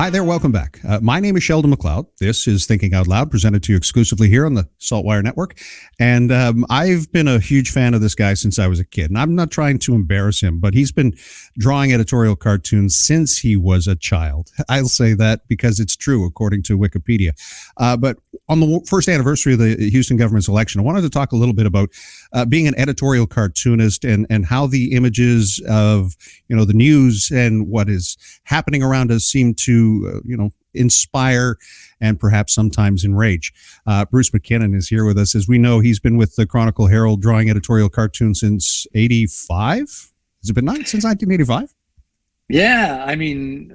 Hi there, welcome back. My name is Sheldon McLeod. This is Thinking Out Loud, presented to you exclusively here on the Saltwire Network. And I've been a huge fan of this guy since I was a kid. And I'm not trying to embarrass him, but he's been drawing editorial cartoons since he was a child. I'll say that because it's true, according to Wikipedia. But on the first anniversary of the Houston government's election, I wanted to talk a little bit about being an editorial cartoonist and how the images of, the news and what is happening around us seem to inspire and perhaps sometimes enrage. Bruce MacKinnon is here with us. As we know, he's been with the Chronicle Herald drawing editorial cartoons since 85. Has it been since 1985? Yeah, I mean,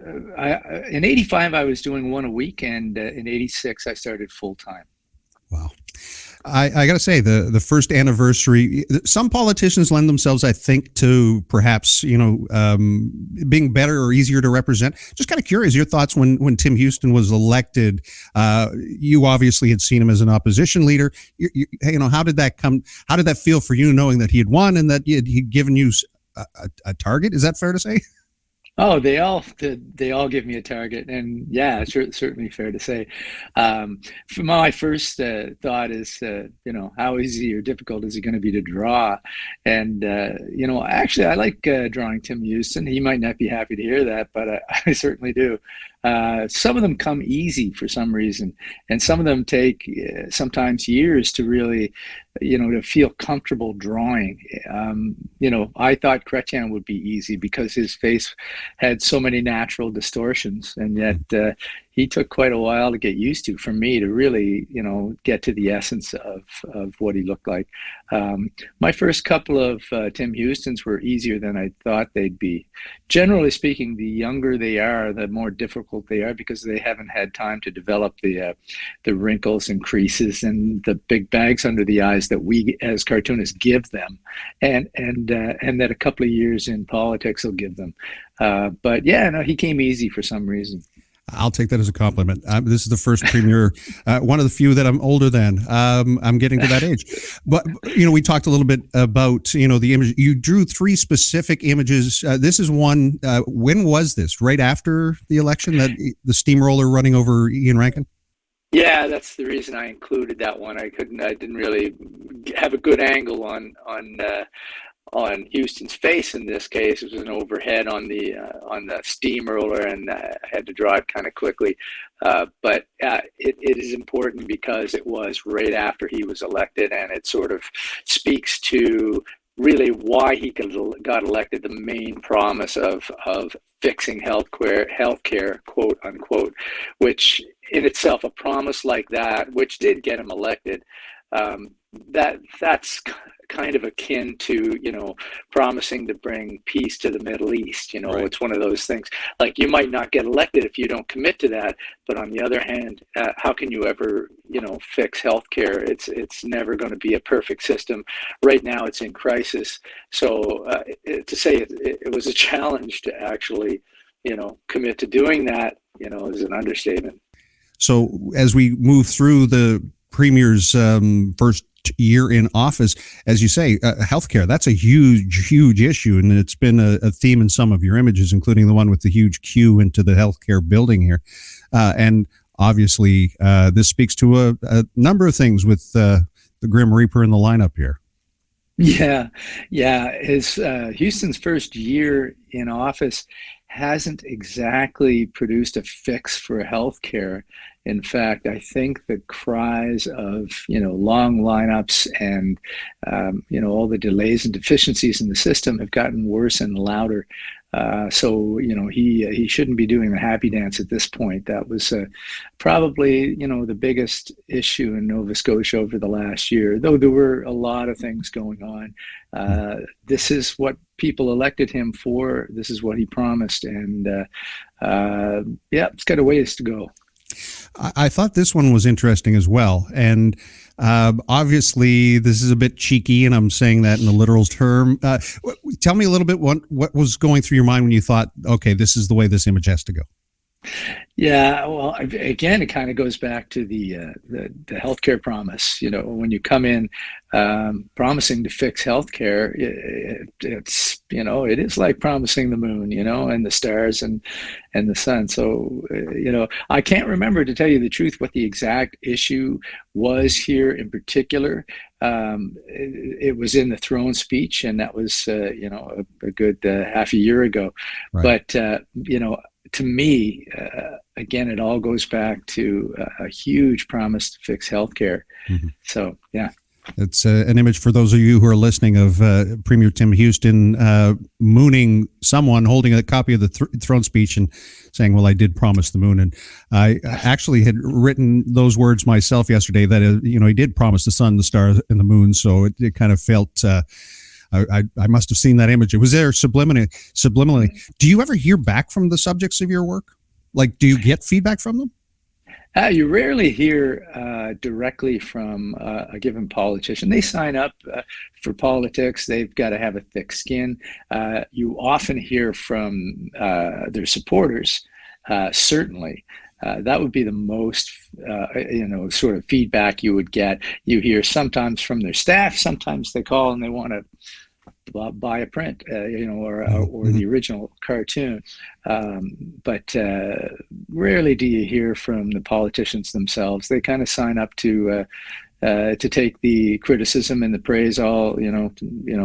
in 85, I was doing one a week, and in 86, I started full time. Wow. I got to say, the first anniversary, some politicians lend themselves, I think, to perhaps, being better or easier to represent. Just kind of curious, your thoughts when Tim Houston was elected. You obviously had seen him as an opposition leader. How did that come? How did that feel for you, knowing that he had won and that he'd given you a target? Is that fair to say? Oh, they all give me a target, and yeah, it's certainly fair to say. For my first thought is, how easy or difficult is it going to be to draw? And actually, I like drawing Tim Houston. He might not be happy to hear that, but I certainly do. Some of them come easy for some reason, and some of them take sometimes years to really, to feel comfortable drawing. I thought Chrétien would be easy because his face had so many natural distortions, and yet he took quite a while to get used to, for me to really, get to the essence of what he looked like. My first couple of Tim Houstons were easier than I thought they'd be. Generally speaking, the younger they are, the more difficult they are, because they haven't had time to develop the wrinkles and creases and the big bags under the eyes that we as cartoonists give them, and that a couple of years in politics will give them. But yeah, no, he came easy for some reason. I'll take that as a compliment. This is the first premiere, one of the few that I'm older than. I'm getting to that age. But, we talked a little bit about, the image. You drew 3 specific images. This is one. When was this? Right after the election, that the steamroller running over Ian Rankin? Yeah, that's the reason I included that one. I didn't really have a good angle on Houston's face in this case. It was an overhead on the steamroller, and I had to draw it kind of quickly. But it is important because it was right after he was elected, and it sort of speaks to really why he got elected, the main promise of fixing healthcare, quote unquote, which in itself, a promise like that, which did get him elected, that's kind of akin to, promising to bring peace to the Middle East. Right. It's one of those things. Like, you might not get elected if you don't commit to that, but on the other hand, how can you ever, fix healthcare? It's never going to be a perfect system. Right now, it's in crisis. So to say it was a challenge to actually, commit to doing that, is an understatement. So as we move through the premier's first year in office, as you say, healthcare, that's a huge issue. And it's been a theme in some of your images, including the one with the huge queue into the healthcare building here. And obviously, this speaks to a number of things with the Grim Reaper in the lineup here. Yeah. His Houston's first year in office hasn't exactly produced a fix for healthcare. In fact, I think the cries of, long lineups and, all the delays and deficiencies in the system have gotten worse and louder. So he shouldn't be doing the happy dance at this point. That was probably, the biggest issue in Nova Scotia over the last year, though there were a lot of things going on. This is what people elected him for. This is what he promised. And it's got a ways to go. I thought this one was interesting as well. And obviously, this is a bit cheeky, and I'm saying that in a literal term. Tell me a little bit what was going through your mind when you thought, okay, this is the way this image has to go. Yeah, well, again, it kind of goes back to the healthcare promise. You know, when you come in promising to fix healthcare, it's it is like promising the moon, and the stars and the sun. So I can't remember, to tell you the truth, what the exact issue was here in particular. It was in the throne speech, and that was a good half a year ago. Right. But to me, again, it all goes back to a huge promise to fix healthcare. Mm-hmm. So, yeah. It's an image for those of you who are listening of Premier Tim Houston mooning someone, holding a copy of the throne speech and saying, well, I did promise the moon. And I actually had written those words myself yesterday, that, he did promise the sun, the stars, and the moon. So it kind of felt... I must have seen that image. It was there subliminally. Do you ever hear back from the subjects of your work? Like, do you get feedback from them? You rarely hear directly from a given politician. They sign up for politics. They've got to have a thick skin. You often hear from their supporters, certainly. That would be the most, sort of feedback you would get. You hear sometimes from their staff. Sometimes they call and they want to buy a print, or the original cartoon. But rarely do you hear from the politicians themselves. They kind of sign up to take the criticism and the praise all,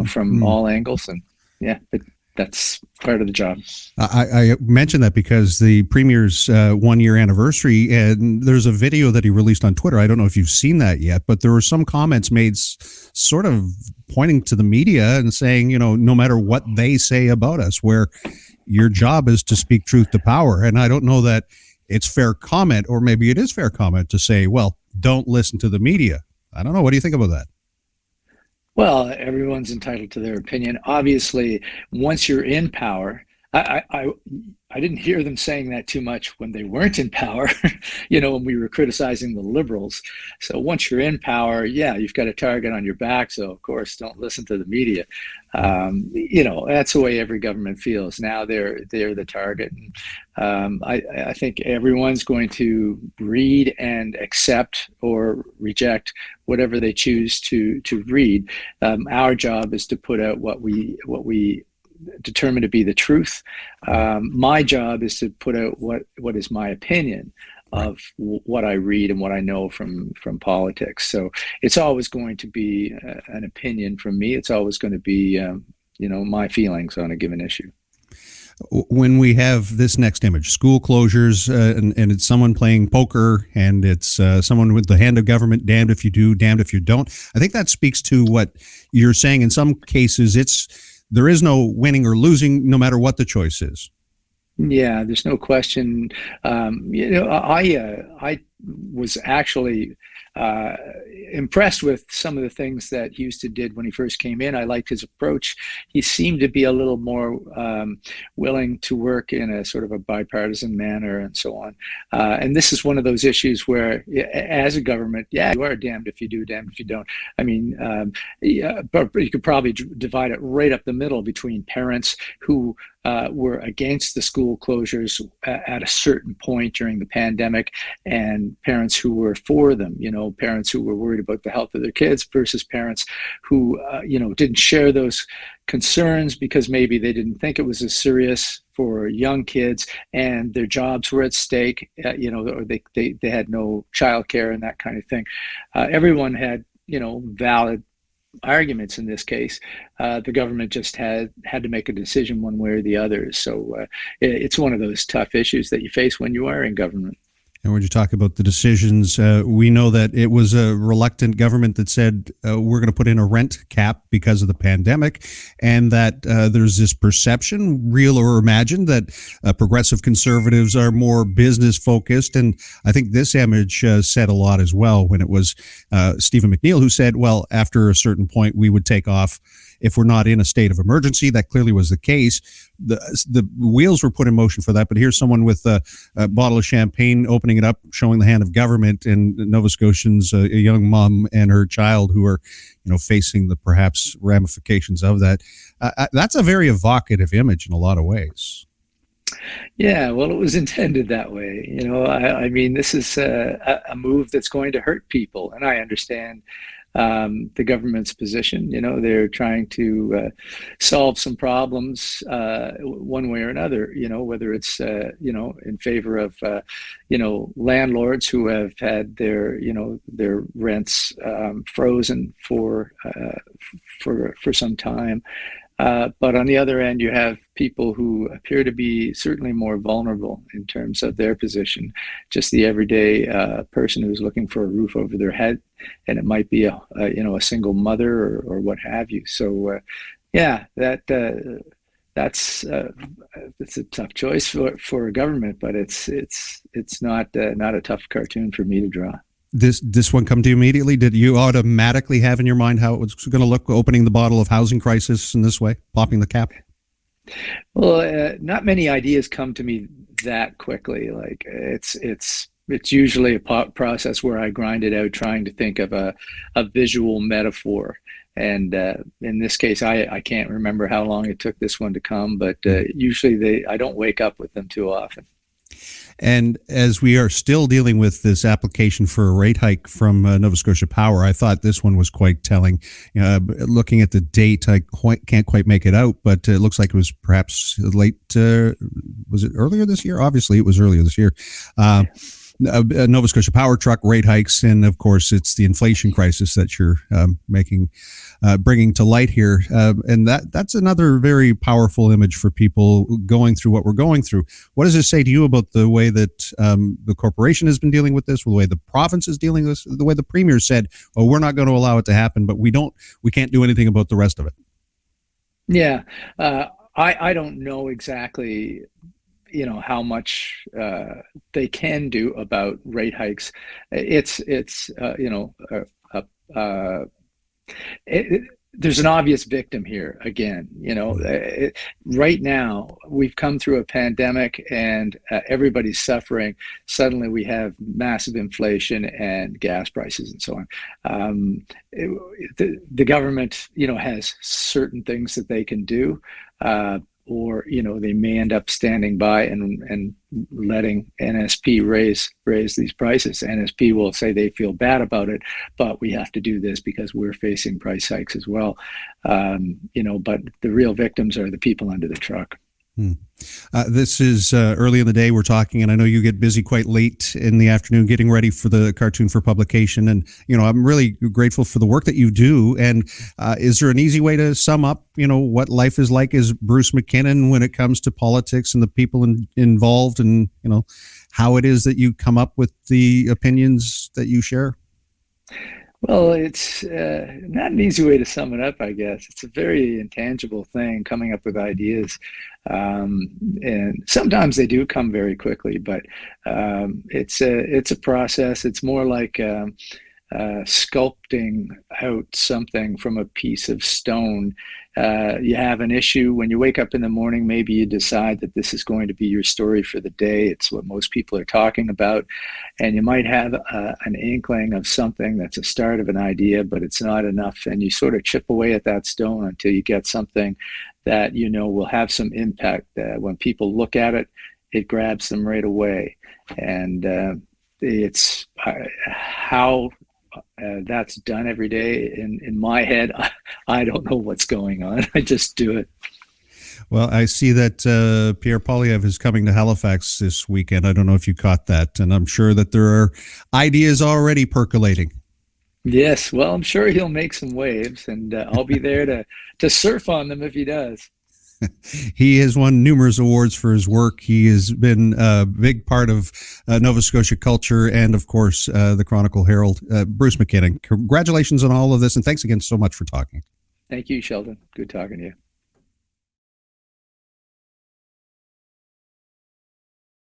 from all angles. And yeah, but that's part of the job. I mentioned that because the Premier's 1 year anniversary, and there's a video that he released on Twitter. I don't know if you've seen that yet, but there were some comments made sort of pointing to the media and saying, no matter what they say about us, where your job is to speak truth to power. And I don't know that it's fair comment, or maybe it is fair comment to say, well, don't listen to the media. I don't know. What do you think about that? Well, everyone's entitled to their opinion. Obviously, once you're in power, I didn't hear them saying that too much when they weren't in power, when we were criticizing the liberals. So once you're in power, yeah, you've got a target on your back. So of course, don't listen to the media. That's the way every government feels. Now they're the target. I think everyone's going to read and accept or reject whatever they choose to read. Our job is to put out what we determined to be the truth. My job is to put out what is my opinion of what I read and what I know from politics. So it's always going to be an opinion from me. It's always going to be my feelings on a given issue. When we have this next image, school closures, and it's someone playing poker, and it's someone with the hand of government, damned if you do, damned if you don't. I think that speaks to what you're saying. In some cases, there is no winning or losing, no matter what the choice is. Yeah, there's no question. I was actually impressed with some of the things that Houston did when he first came in. I liked his approach. He seemed to be a little more willing to work in a sort of a bipartisan manner and so on. And this is one of those issues where, as a government, yeah, you are damned if you do, damned if you don't. I mean, but you could probably divide it right up the middle between parents who were against the school closures at a certain point during the pandemic, and parents who were for them, parents who were worried about the health of their kids versus parents who, didn't share those concerns because maybe they didn't think it was as serious for young kids and their jobs were at stake, or they had no childcare and that kind of thing. Everyone had, valid arguments in this case. The government just had to make a decision one way or the other. So it's one of those tough issues that you face when you are in government. And when you talk about the decisions, we know that it was a reluctant government that said we're going to put in a rent cap because of the pandemic, and that there's this perception, real or imagined, that progressive conservatives are more business focused. And I think this image said a lot as well, when it was Stephen McNeil who said, well, after a certain point, we would take off if we're not in a state of emergency. That clearly was the case. The wheels were put in motion for that. But here's someone with a bottle of champagne, opening it up, showing the hand of government, and Nova Scotians, a young mom and her child who are, facing the perhaps ramifications of that. That's a very evocative image in a lot of ways. Yeah, well, it was intended that way. I mean, this is a move that's going to hurt people, and I understand the government's position. They're trying to solve some problems one way or another. Whether it's in favor of landlords who have had their rents frozen for some time. But on the other end, you have people who appear to be certainly more vulnerable in terms of their position, just the everyday person who's looking for a roof over their head, and it might be a single mother or what have you. So yeah, that's it's a tough choice for a government, but it's not a tough cartoon for me to draw. This one come to you immediately? Did you automatically have in your mind how it was going to look, opening the bottle of housing crisis in this way, popping the cap? Well, not many ideas come to me that quickly. Like it's usually a process where I grind it out, trying to think of a visual metaphor. And in this case, I can't remember how long it took this one to come, but usually I don't wake up with them too often. And as we are still dealing with this application for a rate hike from Nova Scotia Power, I thought this one was quite telling. Looking at the date, I can't quite make it out, but it looks like it was perhaps late. Was it earlier this year? Obviously, it was earlier this year. Nova Scotia Power truck rate hikes, and of course, it's the inflation crisis that you're bringing to light here, and that's another very powerful image for people going through what we're going through. What does it say to you about the way that the corporation has been dealing with this, the way the province is dealing with this, the way the premier said, "Oh, we're not going to allow it to happen," but we can't do anything about the rest of it? Yeah, I don't know exactly how much they can do about rate hikes. There's an obvious victim here again. Right now we've come through a pandemic and everybody's suffering. Suddenly we have massive inflation and gas prices and so on. The government has certain things that they can do, or they may end up standing by and letting NSP raise these prices. NSP will say they feel bad about it, but we have to do this because we're facing price hikes as well. But the real victims are the people under the truck. This is early in the day we're talking, and I know you get busy quite late in the afternoon getting ready for the cartoon for publication. And, I'm really grateful for the work that you do. And is there an easy way to sum up, what life is like as Bruce MacKinnon when it comes to politics and the people involved, and, how it is that you come up with the opinions that you share? Well, it's not an easy way to sum it up, I guess. It's a very intangible thing, coming up with ideas. And sometimes they do come very quickly, but it's a process. It's more like sculpting out something from a piece of stone. You have an issue when you wake up in the morning. Maybe you decide that this is going to be your story for the day. It's what most people are talking about, and you might have an inkling of something that's a start of an idea, but it's not enough, and you sort of chip away at that stone until you get something that will have some impact. When people look at it, it grabs them right away, and it's how that's done every day in my head. I don't know what's going on. I just do it. Well, I see that Pierre Poilievre is coming to Halifax this weekend. I don't know if you caught that, and I'm sure that there are ideas already percolating. Yes, well, I'm sure he'll make some waves, and I'll be there to surf on them if he does. He has won numerous awards for his work. He has been a big part of Nova Scotia culture and, of course, the Chronicle Herald. Bruce MacKinnon, congratulations on all of this, and thanks again so much for talking. Thank you, Sheldon. Good talking to you.